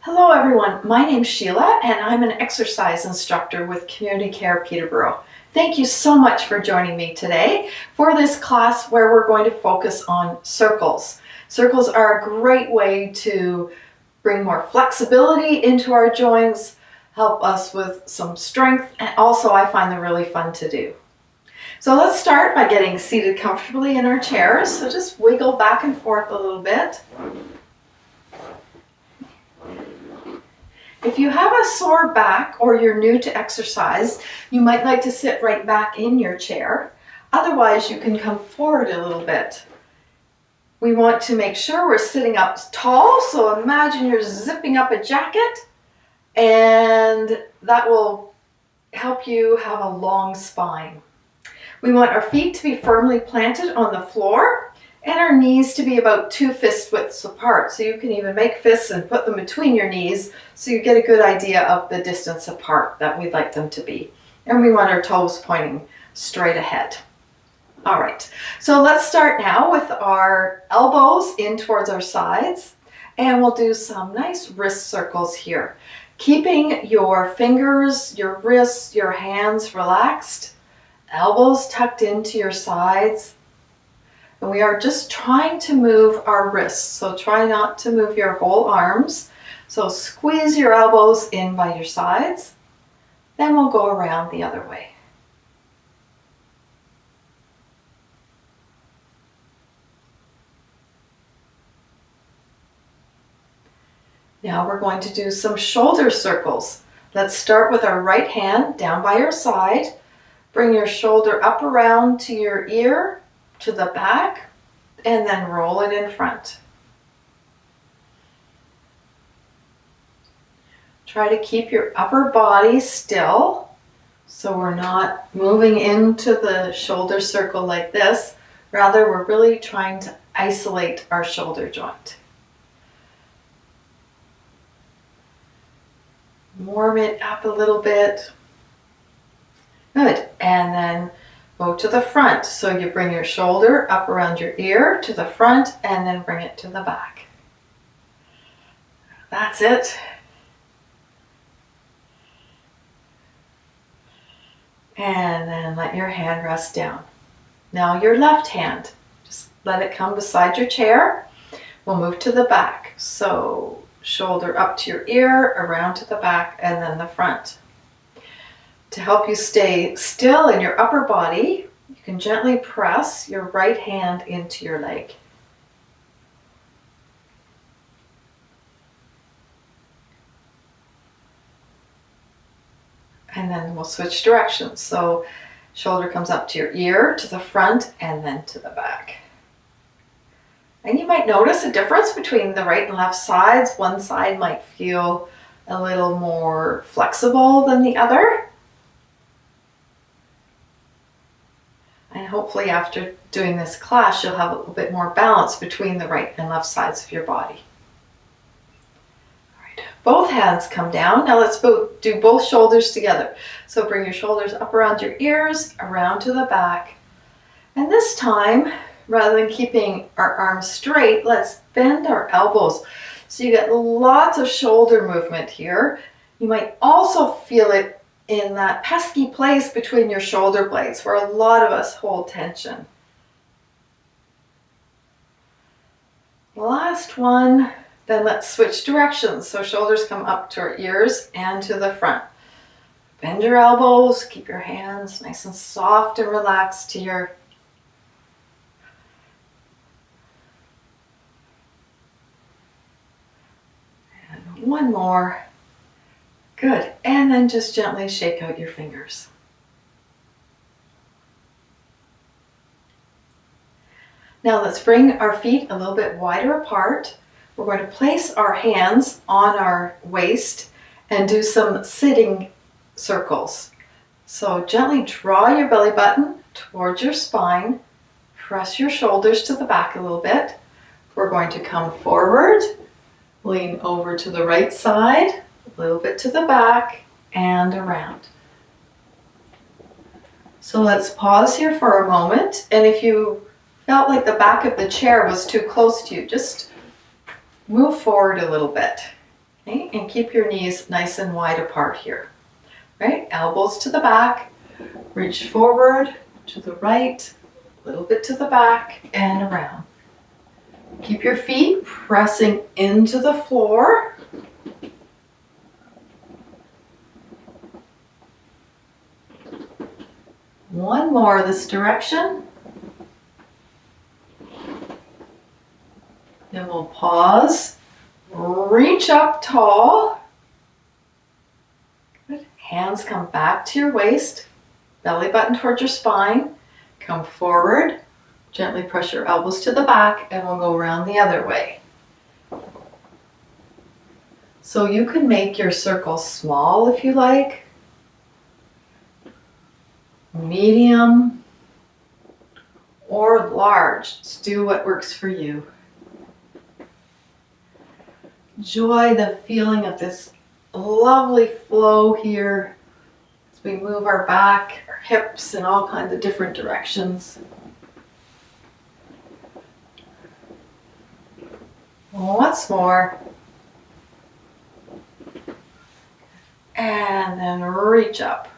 Hello everyone, my name's Sheila and I'm an exercise instructor with Community Care Peterborough. Thank you so much for joining me today for this class where we're going to focus on circles. Circles are a great way to bring more flexibility into our joints, help us with some strength, and also I find them really fun to do. So let's start by getting seated comfortably in our chairs. So just wiggle back and forth a little bit. If you have a sore back or you're new to exercise, you might like to sit right back in your chair. Otherwise, you can come forward a little bit. We want to make sure we're sitting up tall, so imagine you're zipping up a jacket, and that will help you have a long spine. We want our feet to be firmly planted on the floor and our knees to be about 2 fist widths apart. So you can even make fists and put them between your knees so you get a good idea of the distance apart that we'd like them to be. And we want our toes pointing straight ahead. All right, so let's start now with our elbows in towards our sides, and we'll do some nice wrist circles here. Keeping your fingers, your wrists, your hands relaxed, elbows tucked into your sides. And we are just trying to move our wrists, so try not to move your whole arms. So squeeze your elbows in by your sides, then we'll go around the other way. Now we're going to do some shoulder circles. Let's start with our right hand down by your side. Bring your shoulder up around to your ear, to the back, and then roll it in front. Try to keep your upper body still so we're not moving into the shoulder circle like this. Rather, we're really trying to isolate our shoulder joint. Warm it up a little bit. Good, and then go to the front. So you bring your shoulder up around your ear to the front and then bring it to the back. That's it. And then let your hand rest down. Now your left hand, just let it come beside your chair. We'll move to the back. So shoulder up to your ear, around to the back, and then the front. To help you stay still in your upper body, you can gently press your right hand into your leg. And then we'll switch directions. So shoulder comes up to your ear, to the front, and then to the back. And you might notice a difference between the right and left sides. One side might feel a little more flexible than the other. And hopefully after doing this class, you'll have a little bit more balance between the right and left sides of your body. All right, both hands come down. Now let's do both shoulders together. So bring your shoulders up around your ears, around to the back. And this time, rather than keeping our arms straight, let's bend our elbows. So you get lots of shoulder movement here. You might also feel it in that pesky place between your shoulder blades where a lot of us hold tension. Last one, then let's switch directions. So shoulders come up to our ears and to the front. Bend your elbows, keep your hands nice and soft and relaxed to your and one more. Good, and then just gently shake out your fingers. Now let's bring our feet a little bit wider apart. We're going to place our hands on our waist and do some sitting circles. So gently draw your belly button towards your spine, press your shoulders to the back a little bit. We're going to come forward, lean over to the right side, a little bit to the back and around. So let's pause here for a moment, and if you felt like the back of the chair was too close to you, just move forward a little bit. Okay, and keep your knees nice and wide apart here. Right, elbows to the back, reach forward to the right, a little bit to the back and around. Keep your feet pressing into the floor. One more this direction. Then we'll pause, reach up tall. Good. Hands come back to your waist, belly button towards your spine. Come forward, gently press your elbows to the back, and we'll go around the other way. So you can make your circle small if you like, medium, or large. Just do what works for you. Enjoy the feeling of this lovely flow here as we move our back, our hips in all kinds of different directions. Once more. And then reach up.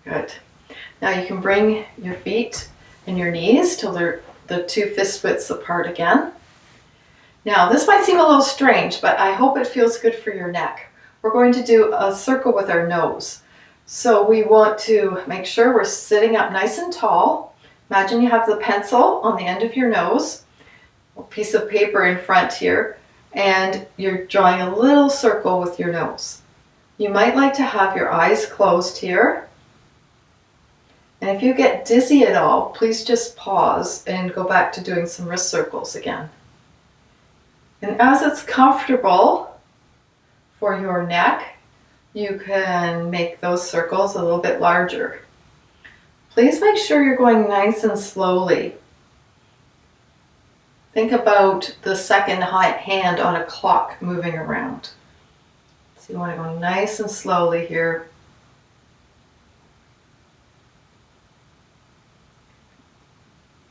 Good. Now you can bring your feet and your knees till they're the two fist widths apart again. Now this might seem a little strange, but I hope it feels good for your neck. We're going to do a circle with our nose. So we want to make sure we're sitting up nice and tall. Imagine you have the pencil on the end of your nose, a piece of paper in front here, and you're drawing a little circle with your nose. You might like to have your eyes closed here. And if you get dizzy at all, please just pause and go back to doing some wrist circles again. And as it's comfortable for your neck, you can make those circles a little bit larger. Please make sure you're going nice and slowly. Think about the second hand on a clock moving around. So you want to go nice and slowly here.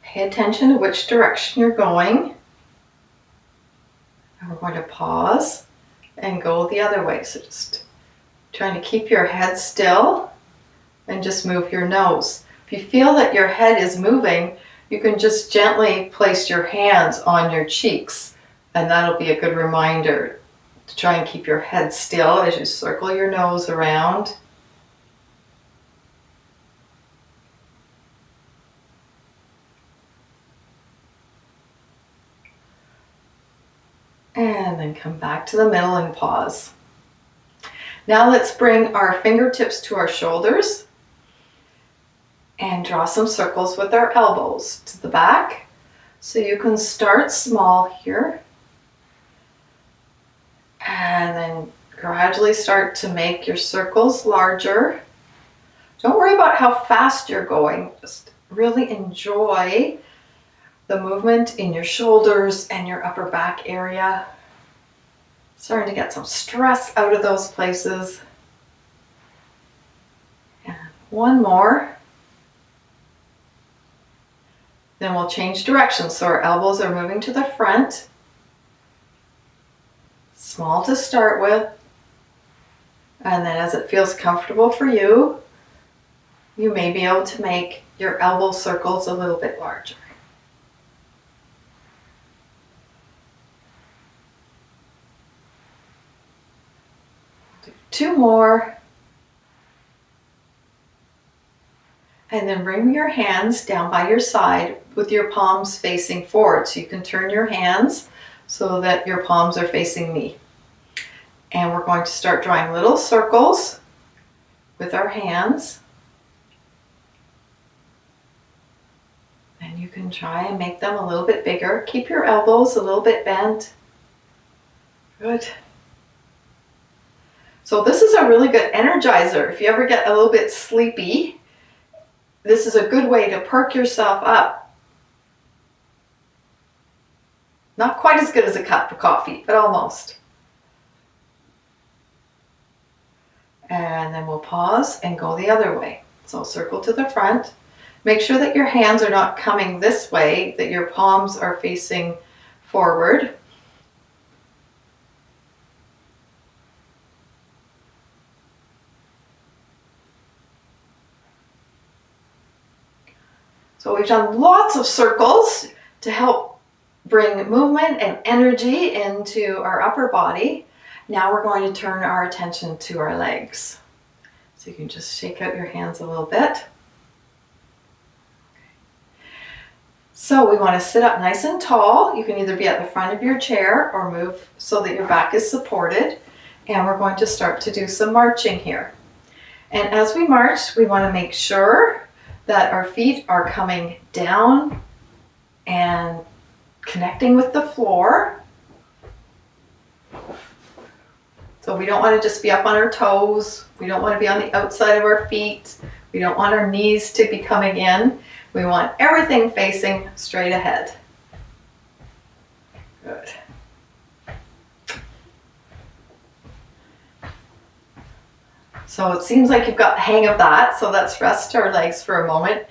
Pay attention to which direction you're going. And we're going to pause and go the other way. So just trying to keep your head still and just move your nose. If you feel that your head is moving, you can just gently place your hands on your cheeks, and that'll be a good reminder to try and keep your head still as you circle your nose around. And then come back to the middle and pause. Now let's bring our fingertips to our shoulders and draw some circles with our elbows to the back. So you can start small here and then gradually start to make your circles larger. Don't worry about how fast you're going. Just really enjoy the movement in your shoulders and your upper back area. Starting to get some stress out of those places. And one more. Then we'll change direction. So our elbows are moving to the front. Small to start with. And then as it feels comfortable for you, you may be able to make your elbow circles a little bit larger. Two more. And then bring your hands down by your side with your palms facing forward. So you can turn your hands so that your palms are facing me. And we're going to start drawing little circles with our hands. And you can try and make them a little bit bigger. Keep your elbows a little bit bent. Good. So this is a really good energizer. If you ever get a little bit sleepy, this is a good way to perk yourself up. Not quite as good as a cup of coffee, but almost. And then we'll pause and go the other way. So circle to the front. Make sure that your hands are not coming this way, that your palms are facing forward. So we've done lots of circles to help bring movement and energy into our upper body. Now we're going to turn our attention to our legs. So you can just shake out your hands a little bit. So we want to sit up nice and tall. You can either be at the front of your chair or move so that your back is supported. And we're going to start to do some marching here. And as we march, we want to make sure that our feet are coming down and connecting with the floor. So we don't want to just be up on our toes. We don't want to be on the outside of our feet. We don't want our knees to be coming in. We want everything facing straight ahead. Good. So it seems like you've got the hang of that. So let's rest our legs for a moment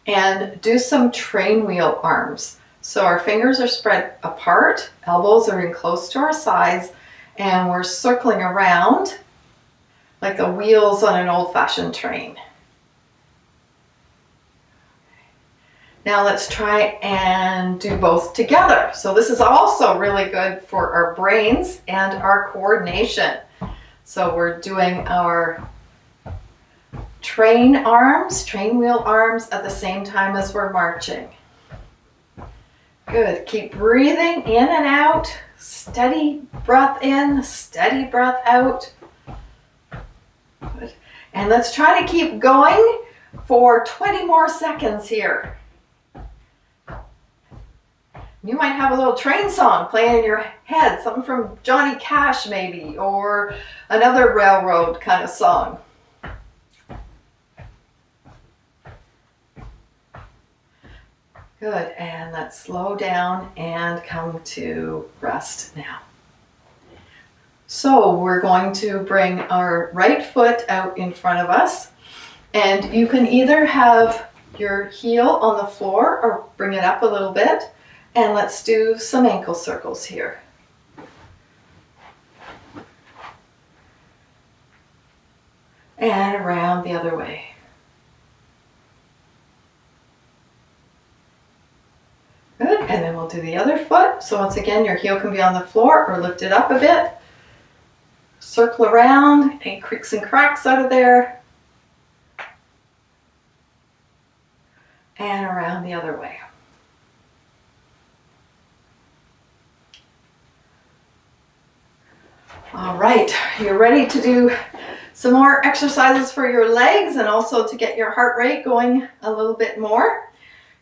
and do some train wheel arms. So our fingers are spread apart, elbows are in close to our sides, and we're circling around like the wheels on an old-fashioned train. Now let's try and do both together. So this is also really good for our brains and our coordination. So we're doing our train wheel arms at the same time as we're marching. Good. Keep breathing in and out. Steady breath in, steady breath out. Good. And let's try to keep going for 20 more seconds here. You might have a little train song playing in your head, something from Johnny Cash maybe, or another railroad kind of song. Good, and let's slow down and come to rest now. So we're going to bring our right foot out in front of us, and you can either have your heel on the floor or bring it up a little bit. And let's do some ankle circles here. And around the other way. Good, and then we'll do the other foot. So once again, your heel can be on the floor or lift it up a bit. Circle around, any creaks and cracks out of there. And around the other way. All right, you're ready to do some more exercises for your legs and also to get your heart rate going a little bit more.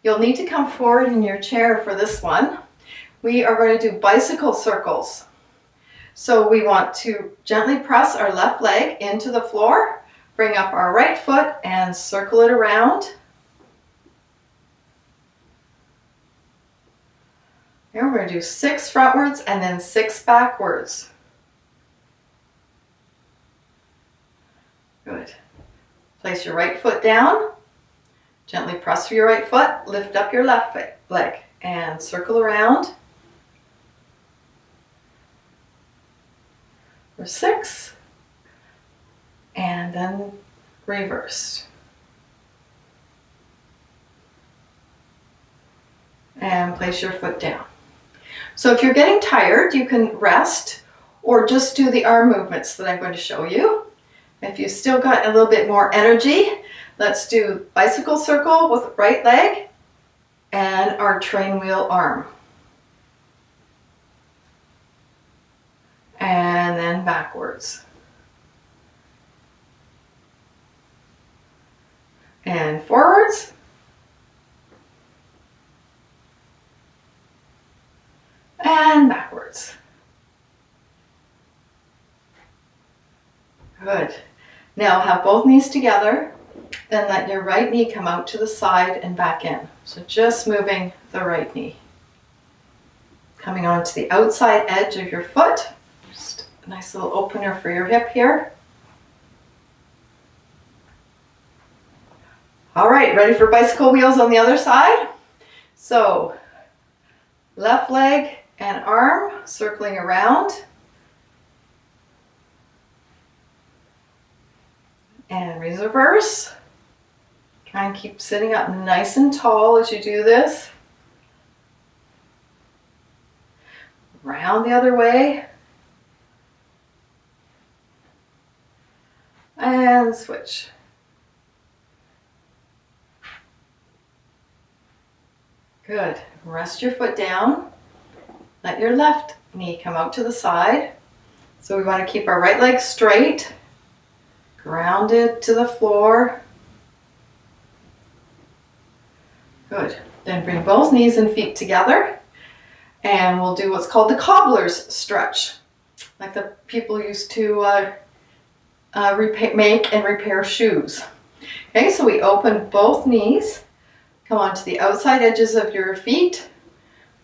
You'll need to come forward in your chair for this one. We are going to do bicycle circles. So we want to gently press our left leg into the floor, bring up our right foot and circle it around. Here we're going to do 6 frontwards and then 6 backwards. Good. Place your right foot down. Gently press for your right foot. Lift up your left leg and circle around. For 6. And then reverse. And place your foot down. So if you're getting tired, you can rest or just do the arm movements that I'm going to show you. If you've still got a little bit more energy, let's do bicycle circle with right leg and our train wheel arm. And then backwards. And forwards. And backwards. Good. Now have both knees together, then let your right knee come out to the side and back in. So just moving the right knee. Coming onto the outside edge of your foot. Just a nice little opener for your hip here. All right, ready for bicycle wheels on the other side? So left leg and arm circling around. And reverse. Kind of keep sitting up nice and tall as you do this. Round the other way. And switch. Good. Rest your foot down. Let your left knee come out to the side. So we want to keep our right leg straight, grounded to the floor. Good. Then bring both knees and feet together, and we'll do what's called the cobbler's stretch, like the people used to make and repair shoes. Okay, so we open both knees, come onto the outside edges of your feet,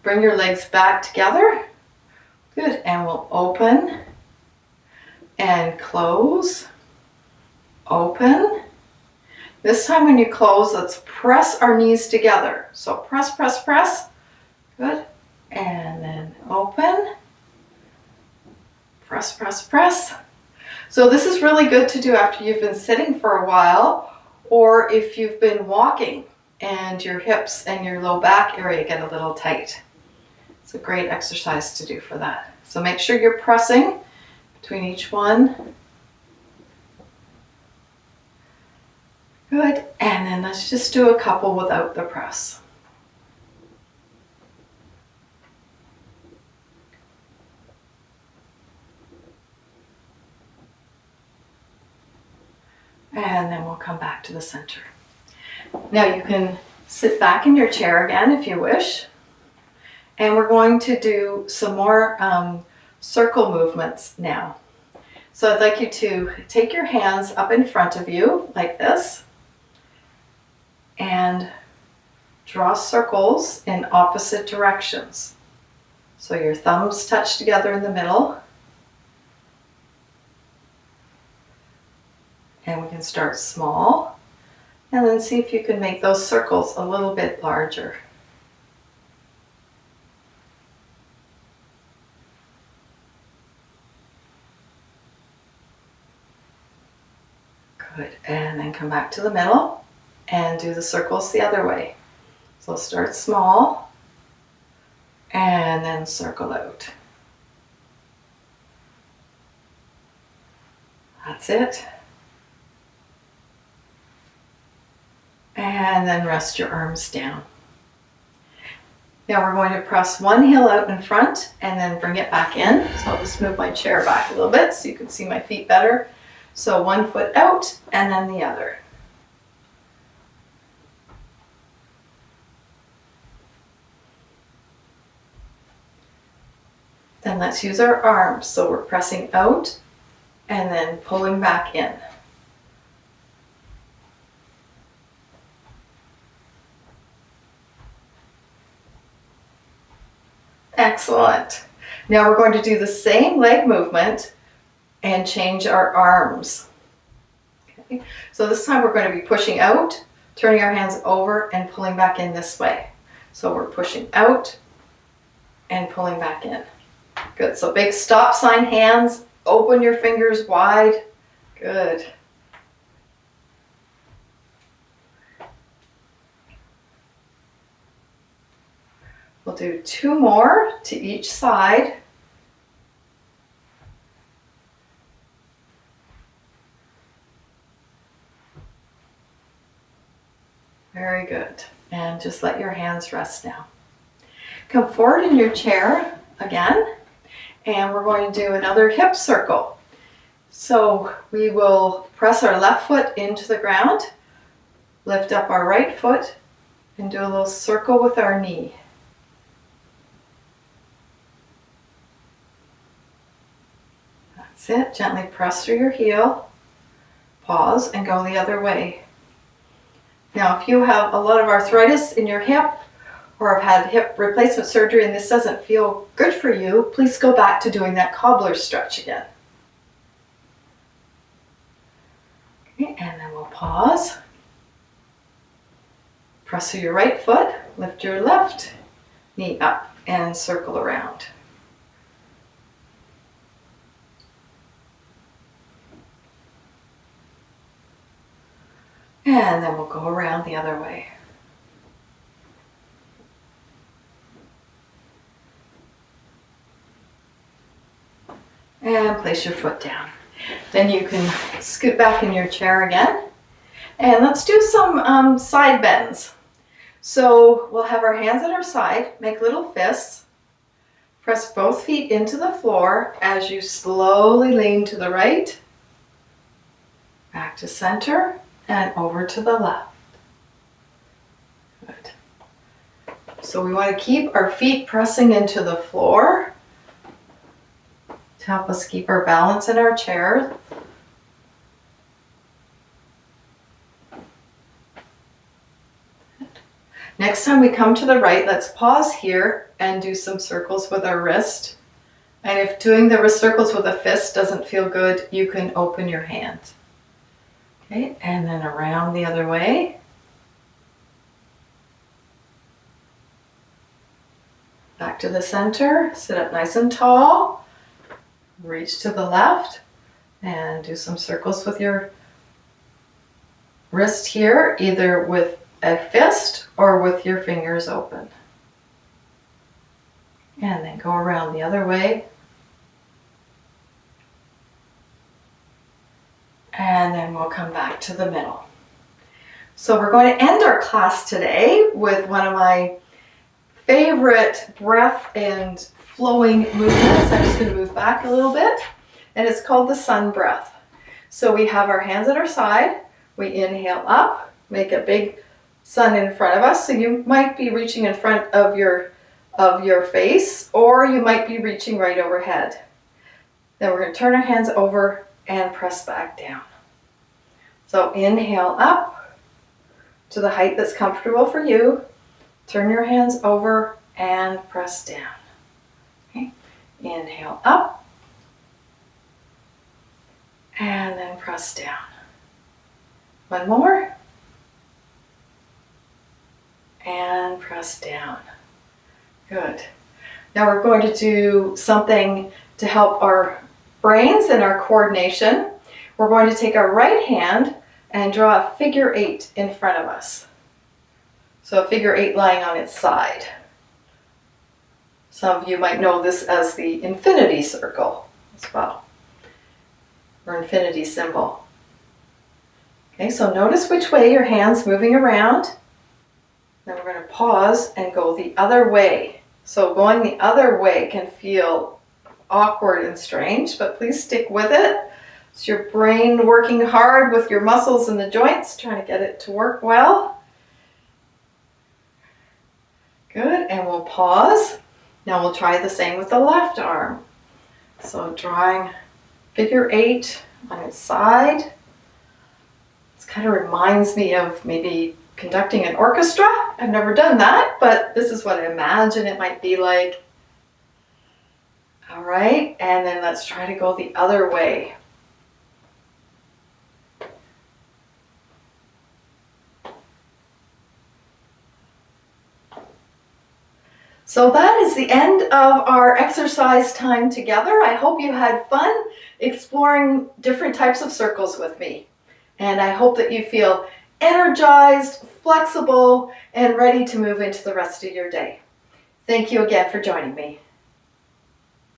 bring your legs back together. Good, and we'll open and close, open. This time when you close, let's press our knees together. So press, press, press. Good. And then open. Press, press, press. So this is really good to do after you've been sitting for a while, or if you've been walking and your hips and your low back area get a little tight. It's a great exercise to do for that. So make sure you're pressing between each one. Good, and then let's just do a couple without the press. And then we'll come back to the center. Now you can sit back in your chair again if you wish. And we're going to do some more circle movements now. So I'd like you to take your hands up in front of you like this and draw circles in opposite directions. So your thumbs touch together in the middle. And we can start small and then see if you can make those circles a little bit larger. Good, and then come back to the middle and do the circles the other way. So start small and then circle out. That's it. And then rest your arms down. Now we're going to press one heel out in front and then bring it back in. So I'll just move my chair back a little bit so you can see my feet better. So one foot out and then the other. Then let's use our arms. So we're pressing out and then pulling back in. Excellent. Now we're going to do the same leg movement and change our arms. Okay. So this time we're going to be pushing out, turning our hands over and pulling back in this way. So we're pushing out and pulling back in. Good. So big stop sign hands, open your fingers wide. Good. We'll do two more to each side. Very good. And just let your hands rest now. Come forward in your chair again, and we're going to do another hip circle. So we will press our left foot into the ground, lift up our right foot, and do a little circle with our knee. That's it. Gently press through your heel, pause, and go the other way. Now, if you have a lot of arthritis in your hip or have had hip replacement surgery and this doesn't feel good for you, please go back to doing that cobbler stretch again. Okay, and then we'll pause. Press through your right foot, lift your left knee up and circle around. And then we'll go around the other way. And place your foot down. Then you can scoot back in your chair again. And let's do some side bends. So we'll have our hands at our side, make little fists. Press both feet into the floor as you slowly lean to the right, back to center, and over to the left. Good. So we want to keep our feet pressing into the floor to help us keep our balance in our chair. Next time we come to the right, let's pause here and do some circles with our wrist. And if doing the circles with a fist doesn't feel good, you can open your hand. Okay, and then around the other way. Back to the center, sit up nice and tall. Reach to the left and do some circles with your wrist here, either with a fist or with your fingers open. And then go around the other way. And then we'll come back to the middle. So we're going to end our class today with one of my favorite breath and flowing movements. I'm just going to move back a little bit. And it's called the sun breath. So we have our hands at our side. We inhale up, make a big sun in front of us. So you might be reaching in front of your face, or you might be reaching right overhead. Then we're going to turn our hands over and press back down. So inhale up to the height that's comfortable for you. Turn your hands over and press down. Okay. Inhale up and then press down. One more. And press down. Good. Now we're going to do something to help our brains and our coordination. We're going to take our right hand and draw a figure 8 in front of us. So a figure 8 lying on its side. Some of you might know this as the infinity circle as well, or infinity symbol. Okay, so notice which way your hand's moving around. Then we're going to pause and go the other way. So going the other way can feel awkward and strange, but please stick with it. It's your brain working hard with your muscles and the joints, trying to get it to work well. Good, and we'll pause. Now we'll try the same with the left arm. So drawing figure 8 on its side. This kind of reminds me of maybe conducting an orchestra. I've never done that, but this is what I imagine it might be like. All right, and then let's try to go the other way. So that is the end of our exercise time together. I hope you had fun exploring different types of circles with me. And I hope that you feel energized, flexible, and ready to move into the rest of your day. Thank you again for joining me.